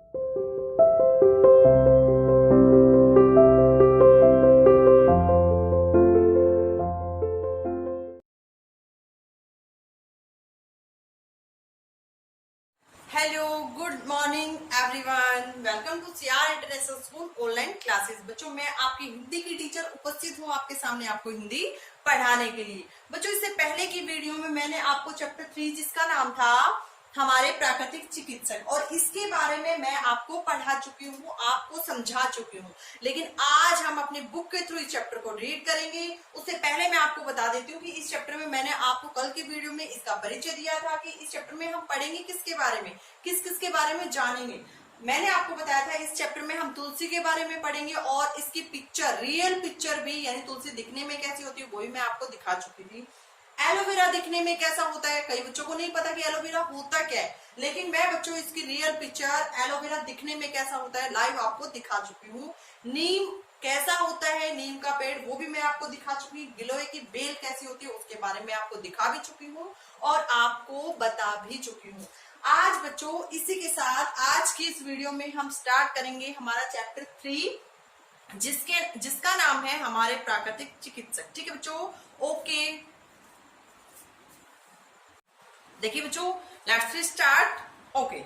Hello, good morning everyone. Welcome to CR international school online classes. बच्चों, मैं आपकी हिंदी की टीचर उपस्थित हूँ आपके सामने आपको हिंदी पढ़ाने के लिए। बच्चों, इससे पहले की वीडियो में मैंने आपको चैप्टर 3 जिसका नाम था हमारे प्राकृतिक चिकित्सक, और इसके बारे में मैं आपको पढ़ा चुकी हूँ, आपको समझा चुकी हूँ। लेकिन आज हम अपने बुक के थ्रू इस चैप्टर को रीड करेंगे। उससे पहले मैं आपको बता देती हूँ कि इस चैप्टर में मैंने आपको कल की वीडियो में इसका परिचय दिया था कि इस चैप्टर में हम पढ़ेंगे किसके बारे में, किस किस के बारे में जानेंगे। मैंने आपको बताया था इस चैप्टर में हम तुलसी के बारे में पढ़ेंगे, और इसकी पिक्चर, रियल पिक्चर भी, यानी तुलसी दिखने में कैसी होती है वो भी मैं आपको दिखा चुकी थी। एलोवेरा दिखने में कैसा होता है, कई बच्चों को नहीं पता कि एलोवेरा होता क्या है, लेकिन मैं बच्चों इसकी रियल पिक्चर एलोवेरा दिखने में कैसा होता है लाइव आपको दिखा चुकी हूँ। नीम कैसा होता है, नीम का पेड़, वो भी मैं आपको दिखा चुकी हूँ। गिलोय की बेल कैसी होती है उसके बारे में आपको दिखा भी चुकी हूँ और आपको बता भी चुकी हूँ। आज बच्चों इसी के साथ आज की इस वीडियो में हम स्टार्ट करेंगे हमारा चैप्टर 3 जिसका नाम है हमारे प्राकृतिक चिकित्सक। ठीक है बच्चों, ओके। देखिए बच्चों, लेट्स स्टार्ट। ओके,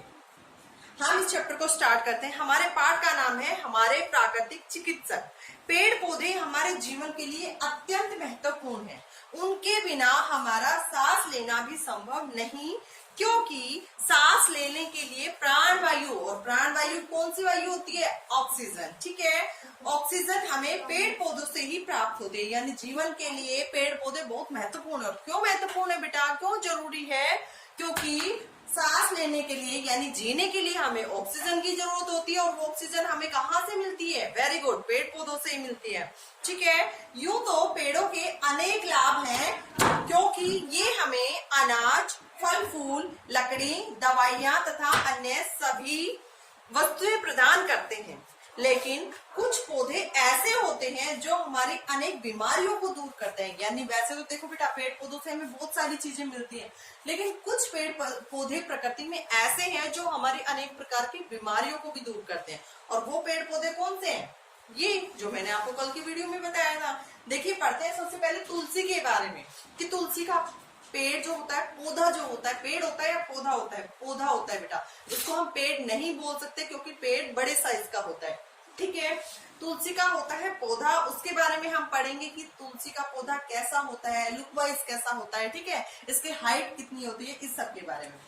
हम इस चैप्टर को स्टार्ट करते हैं। हमारे पाठ का नाम है हमारे प्राकृतिक चिकित्सक। पेड़ पौधे हमारे जीवन के लिए अत्यंत महत्वपूर्ण हैं। उनके बिना हमारा सांस लेना भी संभव नहीं, क्योंकि सांस लेने के लिए प्राणवायु, और प्राणवायु कौन सी वायु होती है, ऑक्सीजन। ठीक है, ऑक्सीजन हमें पेड़ पौधों से ही प्राप्त होती है, यानी जीवन के लिए पेड़ पौधे बहुत महत्वपूर्ण है। क्यों महत्वपूर्ण है बेटा, क्यों जरूरी है, क्योंकि सांस लेने के लिए यानी जीने के लिए हमें ऑक्सीजन की जरूरत होती है, और वो ऑक्सीजन हमें कहाँ से मिलती है, वेरी गुड, पेड़ पौधों से ही मिलती है। ठीक है, यूं तो पेड़ों के अनेक लाभ हैं, क्योंकि ये हमें अनाज, फल फूल, लकड़ी, दवाइयां तथा अन्य सभी वस्तुएं प्रदान करते हैं। लेकिन कुछ पौधे ऐसे होते हैं जो हमारी अनेक बीमारियों को दूर करते हैं। यानी वैसे तो देखो बेटा, पेड़ पौधों से हमें बहुत सारी चीजें मिलती हैं, लेकिन कुछ पेड़ पौधे प्रकृति में ऐसे हैं जो हमारी अनेक प्रकार की बीमारियों को भी दूर करते हैं। और वो पेड़ पौधे कौन से हैं, ये जो मैंने आपको कल की वीडियो में बताया था। देखिए, पढ़ते हैं सबसे पहले तुलसी के बारे में, कि तुलसी का पेड़ जो होता है, पौधा जो होता है, पेड़ होता है या पौधा होता है, पौधा होता है बेटा। इसको हम पेड़ नहीं बोल सकते, क्योंकि पेड़ बड़े साइज का होता है। ठीक है, तुलसी का होता है पौधा। उसके बारे में हम पढ़ेंगे कि तुलसी का पौधा कैसा होता है, लुक वाइज कैसा होता है। ठीक है, इसकी हाइट कितनी होती है, इस सब के बारे में।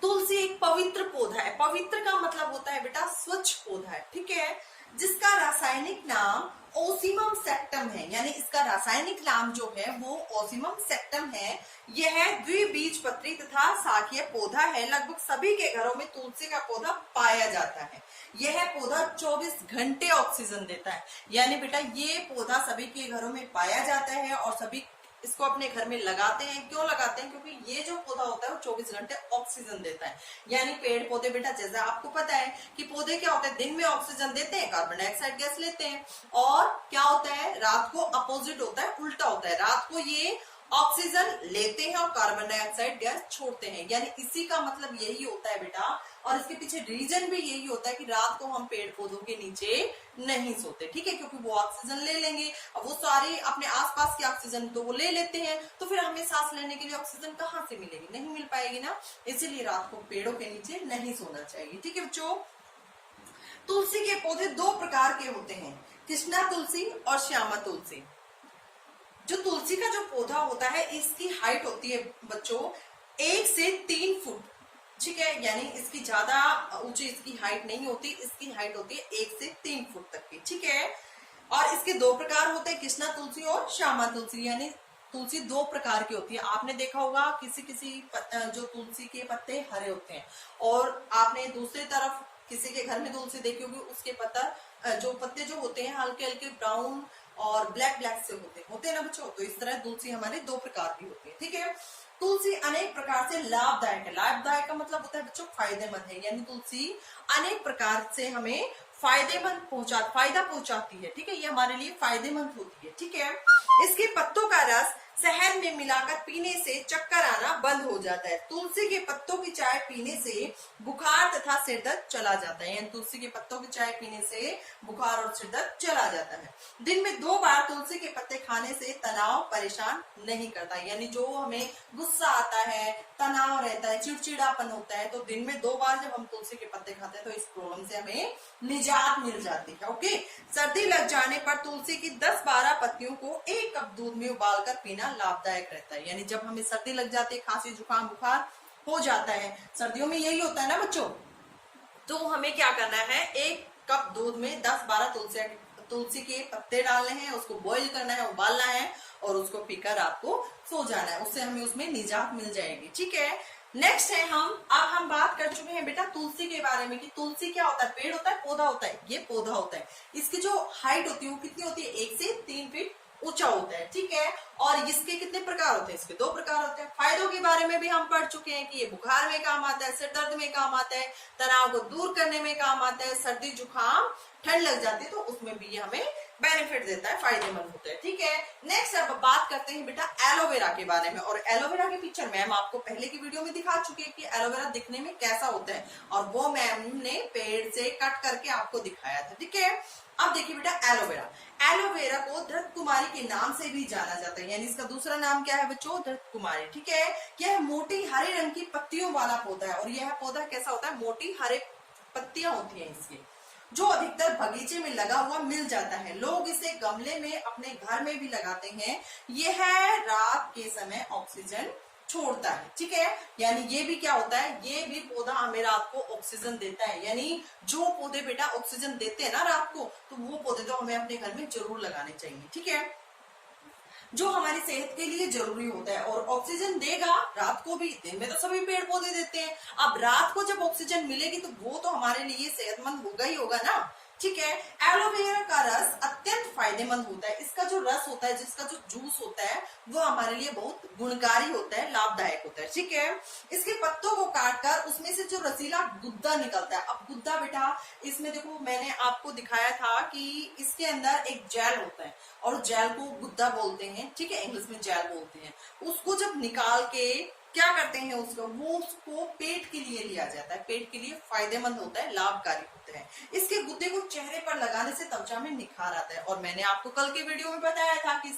तुलसी एक पवित्र पौधा है। पवित्र का मतलब होता है बेटा स्वच्छ पौधा है। ठीक है, जिसका रासायनिक नाम ओसिमम सेक्टम है, यानी इसका रासायनिक नाम जो है वो ओसिमम सेक्टम है। यह द्विबीजपत्री तथा शाखीय पौधा है। लगभग सभी के घरों में तुलसी का पौधा पाया जाता है। यह पौधा 24 घंटे ऑक्सीजन देता है, यानी बेटा ये पौधा सभी के घरों में पाया जाता है और सभी इसको अपने घर में लगाते हैं। क्यों लगाते हैं, क्योंकि ये जो पौधा होता है वो 24 घंटे ऑक्सीजन देता है। यानी पेड़ पौधे बेटा, जैसा आपको पता है कि पौधे क्या होते हैं, दिन में ऑक्सीजन देते हैं, कार्बन डाइऑक्साइड गैस लेते हैं, और क्या होता है, रात को अपोजिट होता है, उल्टा होता है। रात को ये ऑक्सीजन लेते हैं और कार्बन डाइऑक्साइड गैस छोड़ते हैं। यानी इसी का मतलब यही होता है बेटा, और इसके पीछे रीजन भी यही होता है कि रात को हम पेड़ पौधों के नीचे नहीं सोते। ठीक है, क्योंकि वो ऑक्सीजन ले लेंगे, अब वो सारी अपने आसपास की ऑक्सीजन तो वो ले लेते हैं, तो फिर हमें सांस लेने के लिए ऑक्सीजन कहाँ से मिलेगी, नहीं मिल पाएगी ना। इसीलिए रात को पेड़ों के नीचे नहीं सोना चाहिए। ठीक है बच्चों, तुलसी के पौधे दो प्रकार के होते हैं, कृष्णा तुलसी और श्यामा तुलसी। जो तुलसी का जो पौधा होता है, इसकी हाइट होती है बच्चों 1 से 3 फुट। ठीक है, यानी इसकी ज्यादा ऊंची इसकी हाइट नहीं होती, इसकी हाइट होती है 1 से 3 फुट तक की। ठीक है, और इसके दो प्रकार होते हैं, कृष्णा तुलसी और श्यामा तुलसी। यानी तुलसी दो प्रकार की होती है। आपने देखा होगा किसी जो तुलसी के पत्ते हरे होते हैं, और आपने दूसरी तरफ किसी के घर में तुलसी देखी होगी, उसके पत्ते जो होते हैं हल्के हल्के ब्राउन और ब्लैक से होते हैं ना बच्चों। तो इस तरह तुलसी हमारे दो प्रकार की होती है। ठीक है, तुलसी अनेक प्रकार से लाभदायक है। लाभदायक का मतलब होता है बच्चों फायदेमंद है, यानी तुलसी अनेक प्रकार से हमें फायदा पहुंचाती है। ठीक है, ये हमारे लिए फायदेमंद होती है। ठीक है, इसके पत्तों का रस शहद में मिलाकर पीने से चक्कर आना बंद हो जाता है। तुलसी के पत्तों की चाय पीने से बुखार तथा सिर दर्द चला जाता है, यानी तुलसी के पत्तों की चाय पीने से बुखार और सिर दर्द चला जाता है। दिन में 2 बार तुलसी के पत्ते खाने से तनाव परेशान नहीं करता, यानी जो हमें गुस्सा आता है, तनाव रहता है, चिड़चिड़ापन होता है, तो दिन में 2 बार जब हम तुलसी के पत्ते खाते हैं तो इस प्रॉब्लम से हमें निजात मिल जाती है। ओके, सर्दी लग जाने पर तुलसी की 10-12 पत्तियों को 1 कप दूध में उबालकर पीना लाभदायक रहता है। यानी जब हमें सर्दी लग जाती है, खांसी जुकाम बुखार हो जाता है, सर्दियों में यही होता है ना बच्चों, तो हमें क्या करना है, 1 कप दूध में 10-12 तुलसी के पत्ते डालने हैं, उसको बॉईल करना है, उबालना है और उसको पीकर आपको सो जाना है। उससे हमें उसमें निजात मिल जाएगी। ठीक है, नेक्स्ट है अब हम बात कर चुके हैं बेटा तुलसी के बारे में कि तुलसी क्या होता है, पेड़ होता है, पौधा होता है। ये पौधा होता है, इसकी जो हाइट होती है वो कितनी होती है, 1 से 3 फीट ऊंचा होता है। ठीक है, और इसके कितने प्रकार होते हैं, इसके 2 प्रकार होते हैं। फायदों के बारे में भी हम पढ़ चुके हैं कि ये बुखार में काम आता है, सिर दर्द में काम आता है, तनाव को दूर करने में काम आता है, सर्दी जुकाम ठंड लग जाती है तो उसमें भी ये हमें बेनिफिट देता है, फायदेमंद होता है। ठीक है, नेक्स्ट अब बात करते हैं बेटा एलोवेरा के बारे में। और एलोवेरा की पिक्चर मैम आपको पहले की वीडियो में दिखा चुकी है कि एलोवेरा दिखने में कैसा होता है, और वो मैम ने पेड़ से कट करके आपको दिखाया था। ठीक है, अब देखिए बेटा एलोवेरा, एलोवेरा को धृत कुमारी के नाम से भी जाना जाता है, यानी इसका दूसरा नाम क्या है बच्चों, धृत कुमारी। ठीक है, यह मोटी हरे रंग की पत्तियों वाला पौधा है, और यह पौधा कैसा होता है, मोटी हरे पत्तियां होती हैं इसकी, जो अधिकतर बगीचे में लगा हुआ मिल जाता है। लोग इसे गमले में अपने घर में भी लगाते हैं। यह रात के समय ऑक्सीजन छोड़ता है। ठीक है, यानी ये भी क्या होता है, ये भी पौधा हमें रात को ऑक्सीजन देता है। यानी जो पौधे बेटा ऑक्सीजन देते हैं ना रात को, तो वो पौधे तो हमें अपने घर में जरूर लगाने चाहिए। ठीक है, जो हमारी सेहत के लिए जरूरी होता है, और ऑक्सीजन देगा रात को भी, दिन में तो सभी पेड़ पौधे देते हैं। अब रात को जब ऑक्सीजन मिलेगी तो वो तो हमारे लिए सेहतमंद होगा ही होगा ना। ठीक है, एलोवेरा का रस अत्यंत फायदेमंद होता है। इसका जो रस होता है, जिसका जो जूस होता है, वो हमारे लिए बहुत गुणकारी होता है, लाभदायक होता है। ठीक है, इसके पत्तों को काटकर उसमें से जो रसीला गुद्दा निकलता है, अब गुद्दा बेटा इसमें देखो मैंने आपको दिखाया था कि इसके अंदर एक जेल होता है, और जेल को गुद्दा बोलते हैं। ठीक है, इंग्लिश में जेल बोलते हैं। उसको जब निकाल के क्या करते हैं, उसको पेट के लिए लिया जाता है, पेट के लिए फायदेमंद होता है, लाभकारी होता है। इसके गुद्दे को चेहरे पर लगाने से त्वचा में निखार आता है, और मैंने आपको कल के वीडियो में बताया था कि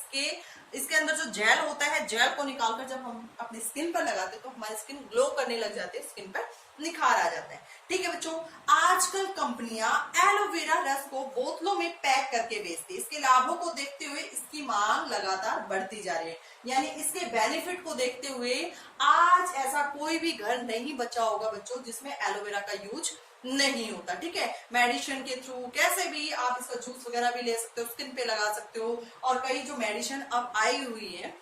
इसके अंदर जो जेल होता है, जेल को निकालकर जब हम अपनी स्किन पर लगाते हैं तो हमारी स्किन ग्लो करने लग जाती है, स्किन पर निखार आ जाता है। ठीक है बच्चों, आजकल कंपनियां एलोवेरा रस को बोतलों में पैक करके बेचती है। इसके लाभों को देखते हुए इसकी मांग लगातार बढ़ती जा रही है, यानी इसके बेनिफिट को देखते हुए आज ऐसा कोई भी घर नहीं बचा होगा बच्चों जिसमें एलोवेरा का यूज नहीं होता। ठीक है, मेडिसिन के थ्रू कैसे भी आप इसका जूस वगैरह भी ले सकते हो, स्किन पे लगा सकते हो, और कई जो मेडिसिन अब आई हुई है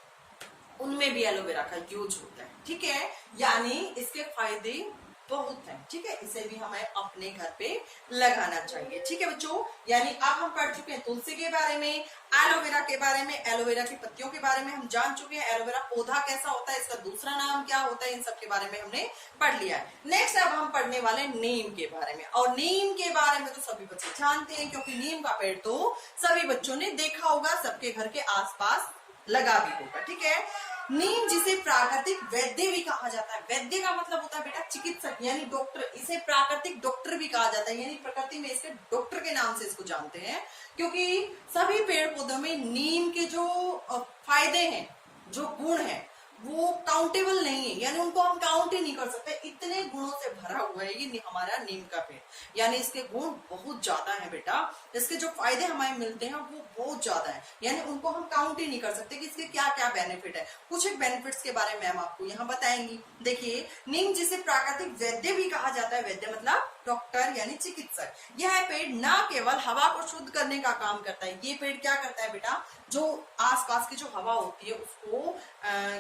उनमें भी एलोवेरा का यूज होता है। ठीक है, यानी इसके फायदे बहुत है। ठीक है, इसे भी हमें अपने घर पे लगाना चाहिए। ठीक है बच्चों, यानी अब हम पढ़ चुके हैं तुलसी के बारे में, एलोवेरा के बारे में, एलोवेरा की पत्तियों के बारे में हम जान चुके हैं, एलोवेरा पौधा कैसा होता है, इसका दूसरा नाम क्या होता है, इन सब के बारे में हमने पढ़ लिया है। नेक्स्ट अब हम पढ़ने वाले नीम के बारे में, और नीम के बारे में तो सभी बच्चे जानते हैं, क्योंकि नीम का पेड़ तो सभी बच्चों ने देखा होगा, सबके घर के आसपास लगा भी होगा। ठीक है, नीम जिसे प्राकृतिक वैद्य भी कहा जाता है, वैद्य का मतलब होता है बेटा चिकित्सक यानी डॉक्टर, इसे प्राकृतिक डॉक्टर भी कहा जाता है, यानी प्रकृति में इसके डॉक्टर के नाम से इसको जानते हैं, क्योंकि सभी पेड़ पौधों में नीम के जो फायदे हैं, जो गुण हैं, वो काउंटेबल नहीं है, यानी उनको हम काउंट ही नहीं कर सकते, इतने गुणों से भरा हुआ है ये हमारा नीम का पेड़। यानी इसके गुण बहुत ज्यादा है बेटा, इसके जो फायदे हमें मिलते हैं वो बहुत ज्यादा है, यानी उनको हम काउंट ही नहीं कर सकते कि इसके क्या क्या बेनिफिट है। कुछ एक बेनिफिट्स के बारे में हम आपको यहाँ बताएंगी। देखिए, नीम जिसे प्राकृतिक वैद्य भी कहा जाता है, वैद्य मतलब डॉक्टर यानी चिकित्सक, यह पेड़ न केवल हवा को शुद्ध करने का काम करता है, ये पेड़ क्या करता है बेटा, जो आसपास की जो हवा होती है उसको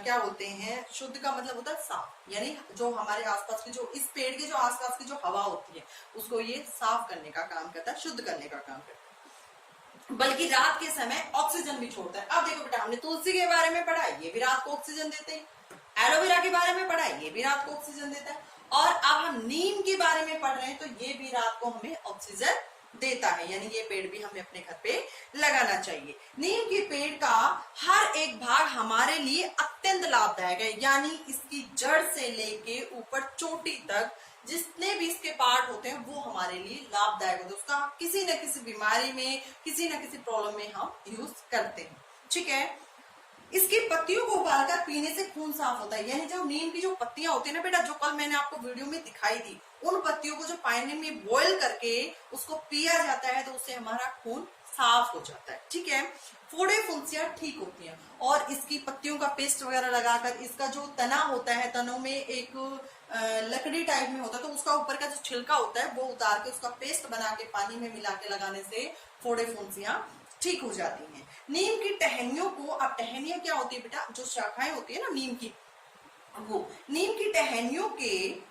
क्या बोलते हैं, शुद्ध का मतलब होता है साफ, यानी जो हमारे आसपास की जो इस पेड़ के जो आसपास की जो हवा होती है उसको ये साफ करने का काम करता है, शुद्ध करने का काम करता है, बल्कि रात के समय ऑक्सीजन भी छोड़ता है। अब देखो बेटा, हमने तुलसी के बारे में पढ़ा, ये भी रात को ऑक्सीजन देते हैं, एलोवेरा के बारे में पढ़ा, ये भी रात को ऑक्सीजन देता है, और अब हम नीम के बारे में पढ़ रहे हैं तो ये भी रात को हमें ऑक्सीजन देता है, यानी ये पेड़ भी हमें अपने घर पे लगाना चाहिए। नीम के पेड़ का हर एक भाग हमारे लिए अत्यंत लाभदायक है, यानी इसकी जड़ से लेके ऊपर चोटी तक जितने भी इसके पार्ट होते हैं वो हमारे लिए लाभदायक होते हैं। उसका किसी न किसी बीमारी में, किसी न किसी प्रॉब्लम में हम यूज करते हैं, ठीक है। इसकी पत्तियों को उबालकर पीने से खून साफ होता है, यानी जो नीम की जो पत्तियां होती है ना बेटा, जो कल मैंने आपको वीडियो में दिखाई दी, उन पत्तियों को जो पानी में बॉईल करके उसको पिया जाता है तो उससे हमारा खून साफ हो जाता है, ठीक है। फोड़े फुंसियां ठीक होती हैं, और इसकी पत्तियों का पेस्ट वगैरह लगाकर इसका जो तना होता है, तनों में एक लकड़ी टाइप में होता है, तो उसका ऊपर का जो छिलका होता है वो उतार के उसका पेस्ट बना के पानी में मिला के लगाने से फोड़े फुंसियां ठीक हो जाती हैं। नीम की टहनियों को, अब टहनियां क्या होती है बेटा, जो शाखाएं होती है ना नीम की, वो नीम की टहनियों के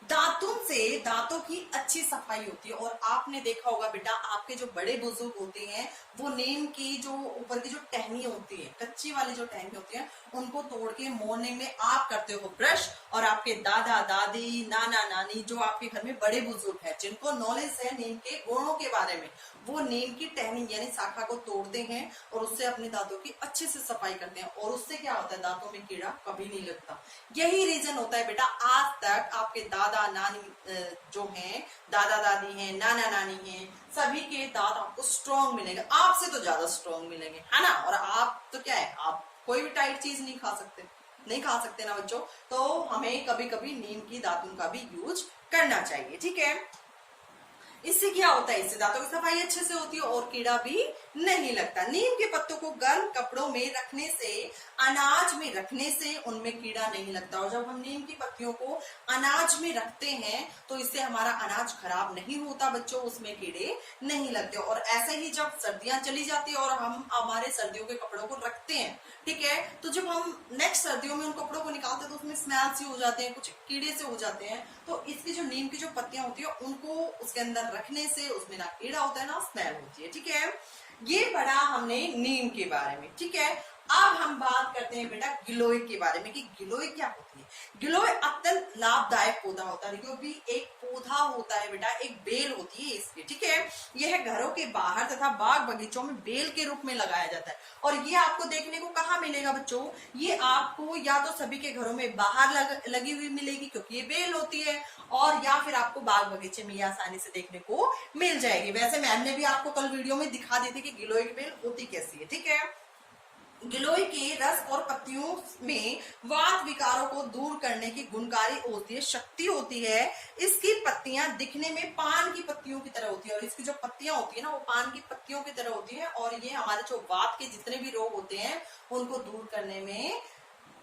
दांतों से दांतों की अच्छी सफाई होती है। और आपने देखा होगा बेटा, आपके जो बड़े बुजुर्ग होते हैं वो नीम की जो ऊपर की जो टहनी होती है, कच्ची वाली जो टहनी होती है, उनको तोड़ के मॉर्निंग में आप करते हो ब्रश, और आपके दादा दादी, नाना नानी, जो आपके घर में बड़े बुजुर्ग हैं जिनको नॉलेज है नीम के गुणों के बारे में, वो नीम की टहनी यानी शाखा को तोड़ते हैं और उससे अपने दांतों की अच्छे से सफाई करते हैं, और उससे क्या होता है, दांतों में कीड़ा कभी नहीं लगता। यही रीजन होता है बेटा, आज तक आपके दादा नानी जो हैं, दादा दादी हैं, नाना नानी हैं, सभी के दांत आपको स्ट्रॉन्ग मिलेंगे, आपसे तो ज्यादा स्ट्रॉन्ग मिलेंगे, है ना। और आप तो क्या है, आप कोई भी टाइट चीज नहीं खा सकते, नहीं खा सकते ना बच्चों, तो हमें कभी कभी नीम की दातुन का भी यूज करना चाहिए, ठीक है। इससे क्या होता है, इससे दांतों की सफाई अच्छे से होती है और कीड़ा भी नहीं लगता। नीम के पत्तों को गर्म कपड़ों में रखने से, अनाज में रखने से उनमें कीड़ा नहीं लगता। और जब हम नीम की पत्तियों को अनाज में रखते हैं तो इससे हमारा अनाज खराब नहीं होता बच्चों, उसमें कीड़े नहीं लगते। और ऐसे ही जब सर्दियां चली जाती है और हम हमारे सर्दियों के कपड़ों को रखते हैं, ठीक है, तो जब हम नेक्स्ट सर्दियों में उन कपड़ों को निकालते हैं तो उसमें स्मेल से हो जाते हैं, कुछ कीड़े से हो जाते हैं। तो इसकी जो नीम की जो पत्तियां होती है उनको उसके अंदर रखने से उसमें ना कीड़ा होता है ना स्मेल होती है, ठीक है। ये पढ़ा हमने नीम के बारे में, ठीक है। अब हम बात करते हैं बेटा गिलोय के बारे में कि गिलोय क्या होती है। गिलोय अत्यंत लाभदायक पौधा होता है, क्योंकि एक पौधा होता है बेटा, एक बेल होती है इसकी, ठीक है। यह घरों के बाहर तथा बाग बगीचों में बेल के रूप में लगाया जाता है। और ये आपको देखने को कहाँ मिलेगा बच्चों, ये आपको या तो सभी के घरों में बाहर लगी हुई मिलेगी क्योंकि ये बेल होती है, और या फिर आपको बाग बगीचे में आसानी से देखने को मिल जाएगी। वैसे मैम ने भी आपको कल वीडियो में दिखा दी थी कि गिलोय की बेल होती कैसी है, ठीक है। गिलोय के रस और पत्तियों में वात विकारों को दूर करने की गुणकारी होती है, शक्ति होती है। इसकी पत्तियां दिखने में पान की पत्तियों की तरह होती है, और इसकी जो पत्तियां होती है ना वो पान की पत्तियों की तरह होती है, और ये हमारे जो वात के जितने भी रोग होते हैं उनको दूर करने में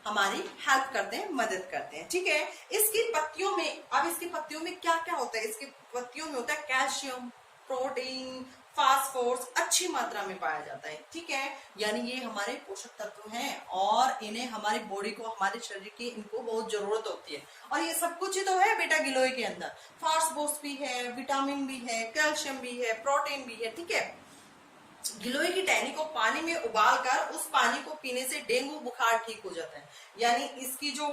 हमारी हेल्प करते हैं, मदद करते हैं, ठीक है। इसकी पत्तियों में, अब इसकी पत्तियों में क्या क्या होता है, इसकी पत्तियों में होता है कैल्शियम, प्रोटीन, फास्फोरस अच्छी मात्रा में पाया जाता है, ठीक है। यानी ये हमारे पोषक तत्व हैं और इन्हें हमारी बॉडी को, हमारे शरीर की इनको बहुत जरूरत होती है। और ये सब कुछ ही तो है बेटा गिलोय के अंदर, फास्फोरस भी है, विटामिन भी है, कैल्शियम भी है, प्रोटीन भी है, ठीक है। गिलोय की टहनी को पानी में उबालकर उस पानी को पीने से डेंगू बुखार ठीक हो जाता है। यानी इसकी जो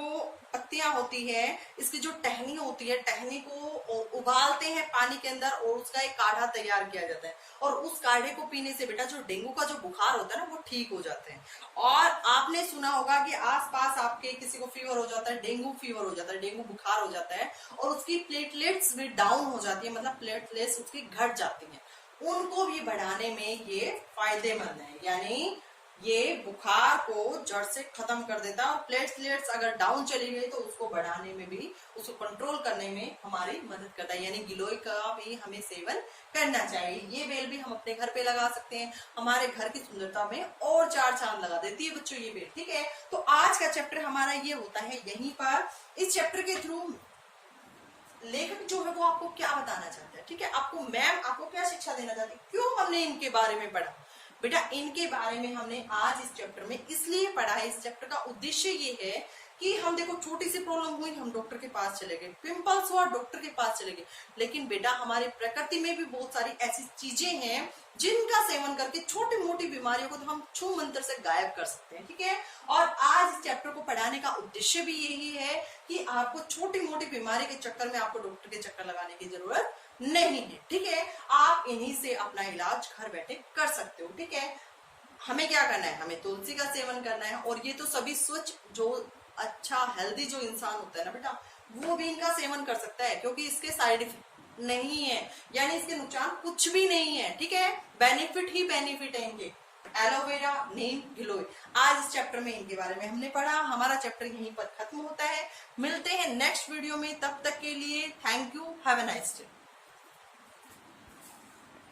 पत्तियां होती है, इसकी जो टहनी होती है, टहनी को उबालते हैं पानी के अंदर और उसका एक काढ़ा तैयार किया जाता है, और उस काढ़े को पीने से बेटा जो डेंगू का जो बुखार होता है ना वो ठीक हो जाते हैं। और आपने सुना होगा कि आसपास आपके किसी को फीवर हो जाता है, डेंगू फीवर हो जाता है, डेंगू बुखार हो जाता है, और उसकी प्लेटलेट्स भी डाउन हो जाती है, मतलब प्लेटलेट्स उसकी घट जाती है, उनको भी बढ़ाने में ये फायदेमंद है। यानी ये बुखार को जड़ से खत्म कर देता है, और प्लेटलेट्स अगर डाउन चली गई तो उसको बढ़ाने में भी, उसको कंट्रोल करने में हमारी मदद करता है। यानी गिलोय का भी हमें सेवन करना चाहिए। ये बेल भी हम अपने घर पे लगा सकते हैं, हमारे घर की सुंदरता में और चार चांद लगा देती है बच्चों ये बेल, ठीक है। तो आज का चैप्टर हमारा ये होता है यहीं पर। इस चैप्टर के थ्रू लेखक जो है वो आपको क्या बताना चाहता है, ठीक है, आपको मैम आपको क्या शिक्षा देना चाहती है, क्यों हमने इनके बारे में पढ़ा बेटा। इनके बारे में हमने आज इस चैप्टर में इसलिए पढ़ा है, इस चैप्टर का उद्देश्य ये है कि हम देखो छोटी सी प्रॉब्लम हुई हम डॉक्टर के पास चले गए, पिंपल्स हुआ डॉक्टर के पास चले गए, लेकिन बेटा हमारी प्रकृति में भी बहुत सारी ऐसी चीजें हैं जिनका सेवन करके छोटी मोटी बीमारियों को तो हम छू मंत्र से गायब कर सकते हैं। ठीक है, और आज इस चैप्टर को पढ़ाने का उद्देश्य भी यही है कि आपको छोटी मोटी बीमारी के चक्कर में आपको डॉक्टर के चक्कर लगाने की जरूरत नहीं है। ठीक है, आप इन्हीं से अपना इलाज घर बैठे कर सकते हो। ठीक है, हमें क्या करना है, हमें तुलसी का सेवन करना है, और ये तो सभी स्वच्छ जो अच्छा हेल्दी जो इंसान होता है ना बेटा, वो भी इनका सेवन कर सकता है, क्योंकि इसके साइड इफेक्ट नहीं है, यानी इसके नुकसान कुछ भी नहीं है। ठीक है, बेनिफिट ही बेनिफिट है इनके, एलोवेरा, नीम, गिलोय। आज इस चैप्टर में इनके बारे में हमने पढ़ा, हमारा चैप्टर यहीं पर खत्म होता है। मिलते हैं नेक्स्ट वीडियो में, तब तक के लिए thank you, have a nice day.